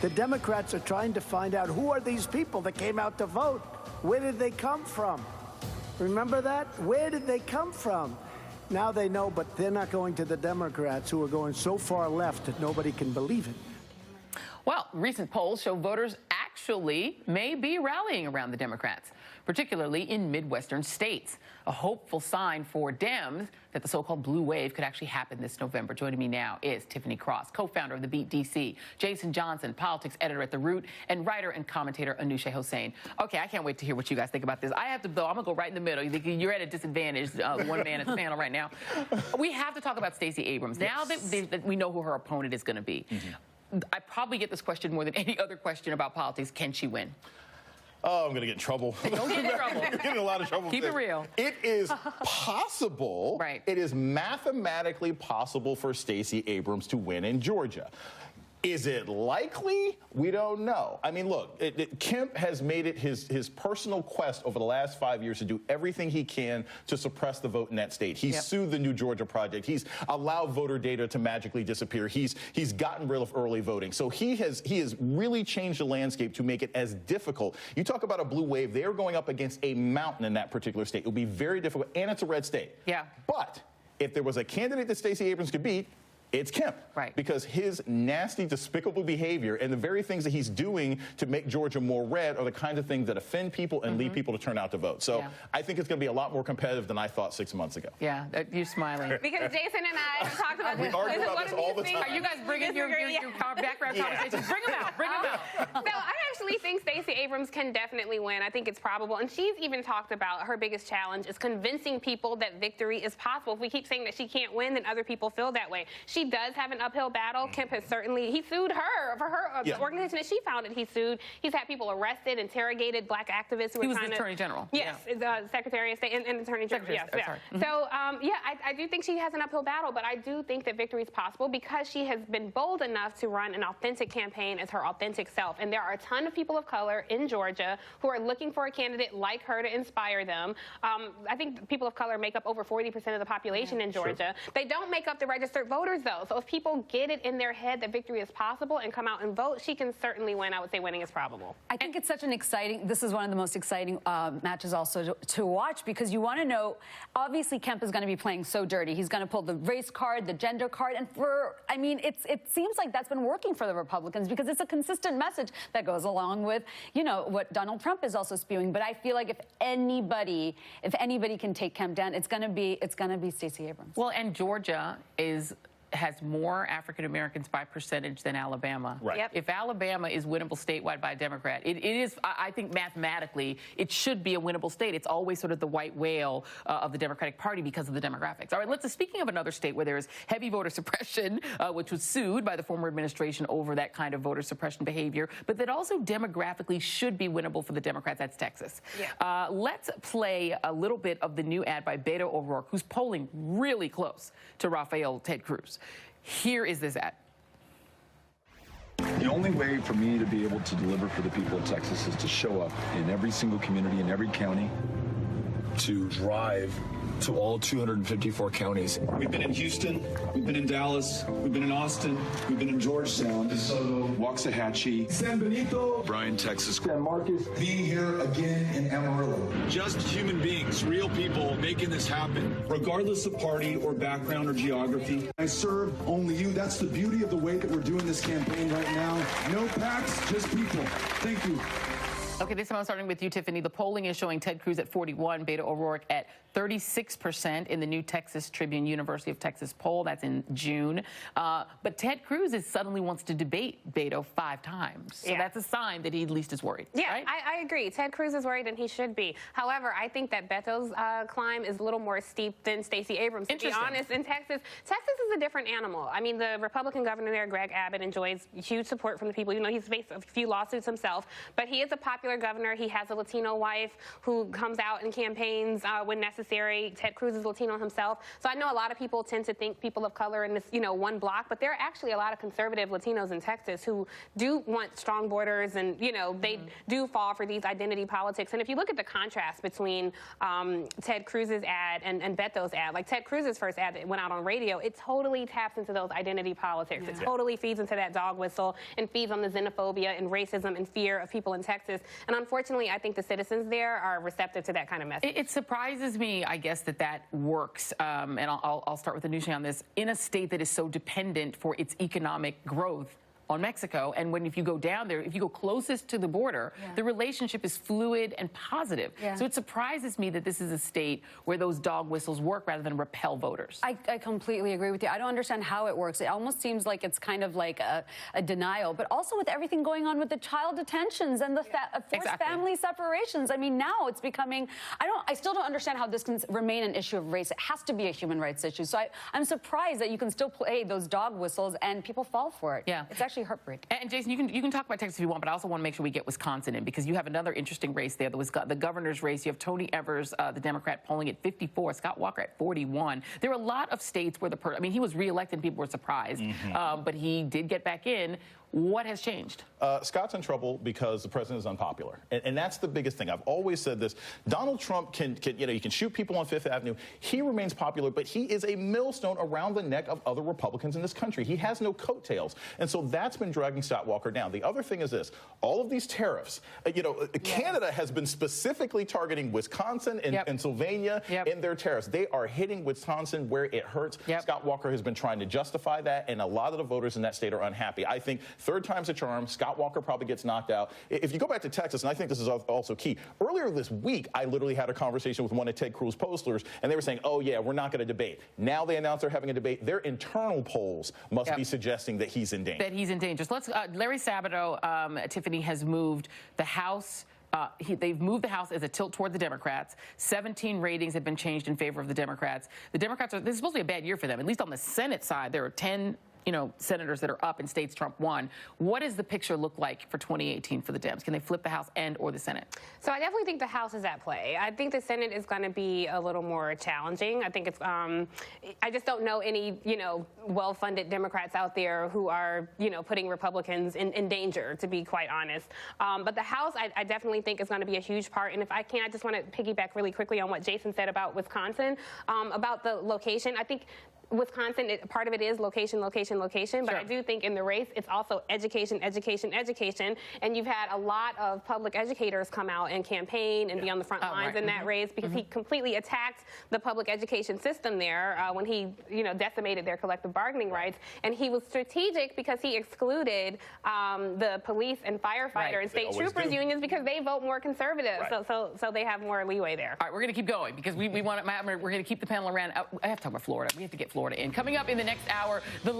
The Democrats are trying to find out who are these people that came out to vote? Where did they come from? Remember that? Where did they come from? Now they know, but they're not going to the Democrats, who are going so far left that nobody can believe it. Well, recent polls show voters actually may be rallying around the Democrats, particularly in Midwestern states. A hopeful sign for Dems that the so-called blue wave could actually happen this November. Joining me now is Tiffany Cross, co-founder of The Beat DC, Jason Johnson, politics editor at The Root, and writer and commentator Anushay Hossain. Okay, I can't wait to hear what you guys think about this. I have to, though, I'm going to go right in the middle. You're at a disadvantage, one man at the panel right now. We have to talk about Stacey Abrams. Yes. Now that we know who her opponent is going to be. I probably get this question more than any other question about politics. Can she win? Oh, I'm going to get in trouble. Don't get in trouble. You're getting a lot of trouble. Keep it real. It is possible. Right. It is mathematically possible for Stacey Abrams to win in Georgia. Is it likely? We don't know. I mean, look, Kemp has made it his personal quest over the last 5 years to do everything he can to suppress the vote in that state. He's sued the New Georgia Project. He's allowed voter data to magically disappear. He's gotten rid of early voting. So he has really changed the landscape to make it as difficult. You talk about a blue wave. They are going up against a mountain in that particular state. It will be very difficult, and it's a red state. Yeah. But if there was a candidate that Stacey Abrams could beat, it's Kemp. Right. Because his nasty, despicable behavior and the very things that he's doing to make Georgia more red are the kinds of things that offend people and lead people to turn out to vote. So I think it's going to be a lot more competitive than I thought 6 months ago. Yeah, you're smiling. Because Jason and I have talked about this. We argue about this all the time. Are you guys bringing your background conversations? Bring them out. Bring them out. No, I actually think Stacey Abrams can definitely win. I think it's probable. And she's even talked about her biggest challenge is convincing people that victory is possible. If we keep saying that she can't win, then other people feel that way. She does have an uphill battle. Kemp has he sued her for her the organization that she founded. He sued. He's had people arrested, interrogated, black activists who were trying to. He was the Attorney General. Yes, Secretary of State and Attorney General. Yes, So I do think she has an uphill battle, but I do think that victory is possible because she has been bold enough to run an authentic campaign as her authentic self. And there are a ton of people of color in Georgia who are looking for a candidate like her to inspire them. I think people of color make up over 40% of the population in Georgia. Sure. They don't make up the registered voters, though. So if people get it in their head that victory is possible and come out and vote, she can certainly win. I would say winning is probable. I think it's such an exciting, this is one of the most exciting matches also to watch, because you want to know, obviously Kemp is going to be playing so dirty. He's going to pull the race card, the gender card, and it seems like that's been working for the Republicans because it's a consistent message that goes along with, what Donald Trump is also spewing. But I feel like if anybody can take Kemp down, it's going to be Stacey Abrams. Well, and Georgia has more African Americans by percentage than Alabama. Right. Yep. If Alabama is winnable statewide by a Democrat, it is, I think mathematically, it should be a winnable state. It's always sort of the white whale of the Democratic Party because of the demographics. All right, speaking of another state where there is heavy voter suppression, which was sued by the former administration over that kind of voter suppression behavior, but that also demographically should be winnable for the Democrats, that's Texas. Yeah. Let's play a little bit of the new ad by Beto O'Rourke, who's polling really close to Rafael Ted Cruz. Here is this ad. The only way for me to be able to deliver for the people of Texas is to show up in every single community, in every county, to drive to all 254 counties. We've been in Houston, we've been in Dallas, we've been in Austin, we've been in Georgetown, DeSoto, Waxahachie, San Benito, Bryan, Texas, San Marcos, being here again in Amarillo. just human beings, real people making this happen. Regardless of party or background or geography, I serve only you. That's the beauty of the way that we're doing this campaign right now. No PACs, just people. Thank you. Okay, this time I'm starting with you, Tiffany. The polling is showing Ted Cruz at 41, Beto O'Rourke at 36% in the new Texas Tribune University of Texas poll. That's in June. But Ted Cruz suddenly wants to debate Beto 5 times. So that's a sign that he at least is worried. Yeah, right? I agree. Ted Cruz is worried, and he should be. However, I think that Beto's climb is a little more steep than Stacey Abrams. To be honest, in Texas is a different animal. I mean, the Republican governor there, Greg Abbott, enjoys huge support from the people. He's faced a few lawsuits himself, but he is a popular popular governor. He has a Latino wife who comes out in campaigns when necessary. Ted Cruz is Latino himself. So I know a lot of people tend to think people of color in this, one block, but there are actually a lot of conservative Latinos in Texas who do want strong borders, and, they do fall for these identity politics. And if you look at the contrast between Ted Cruz's ad and Beto's ad, like Ted Cruz's first ad that went out on radio, it totally taps into those identity politics. It totally feeds into that dog whistle and feeds on the xenophobia and racism and fear of people in Texas. And unfortunately, I think the citizens there are receptive to that kind of message. It surprises me, I guess, that works. And I'll start with Anushay on this. In a state that is so dependent for its economic growth on Mexico, and if you go down there, if you go closest to the border, the relationship is fluid and positive. So it surprises me that this is a state where those dog whistles work rather than repel voters. I completely agree with you. I don't understand how it works. It almost seems like it's kind of like a denial, but also with everything going on with the child detentions and the forced family separations. I mean, now it's becoming, I still don't understand how this can remain an issue of race. It has to be a human rights issue. So I'm surprised that you can still play those dog whistles and people fall for it. It's actually heartbreaking. And Jason, you can talk about Texas if you want, but I also want to make sure we get Wisconsin in, because you have another interesting race there. The governor's race. You have Tony Evers, the Democrat, polling at 54, Scott Walker at 41. There are a lot of states where he was reelected and people were surprised, but he did get back in. What has changed? Scott's in trouble because the president is unpopular. And that's the biggest thing. I've always said this. Donald Trump can you can shoot people on Fifth Avenue. He remains popular, but he is a millstone around the neck of other Republicans in this country. He has no coattails. And so that's been dragging Scott Walker down. The other thing is this. All of these tariffs, Canada has been specifically targeting Wisconsin and Pennsylvania in their tariffs. They are hitting Wisconsin where it hurts. Scott Walker has been trying to justify that, and a lot of the voters in that state are unhappy. I think third time's a charm. Scott Walker probably gets knocked out. If you go back to Texas, and I think this is also key, earlier this week, I literally had a conversation with one of Ted Cruz pollsters, and they were saying, oh, yeah, we're not going to debate. Now they announce they're having a debate. Their internal polls must be suggesting that he's in danger. That he's in danger. So Larry Sabato, Tiffany, has moved the House. They've moved the House as a tilt toward the Democrats. 17 ratings have been changed in favor of the Democrats. The Democrats this is supposed to be a bad year for them. At least on the Senate side, there are 10 senators that are up in states Trump won. What does the picture look like for 2018 for the Dems? Can they flip the House or the Senate? So I definitely think the House is at play. I think the Senate is going to be a little more challenging. I think it's, I just don't know any, well-funded Democrats out there who are, putting Republicans in danger, to be quite honest. But the House, I definitely think is going to be a huge part. And if I can, I just want to piggyback really quickly on what Jason said about Wisconsin, about the location. I think Wisconsin, part of it is location, but I do think in the race, it's also education. And you've had a lot of public educators come out and campaign and be on the front lines in that race, because he completely attacked the public education system there when he, decimated their collective bargaining rights. And he was strategic because he excluded the police and firefighter and state troopers unions because they vote more conservative. So they have more leeway there. All right, we're going to keep going because we're going to keep the panel around. I have to talk about Florida. We have to get Florida in. Coming up in the next hour, the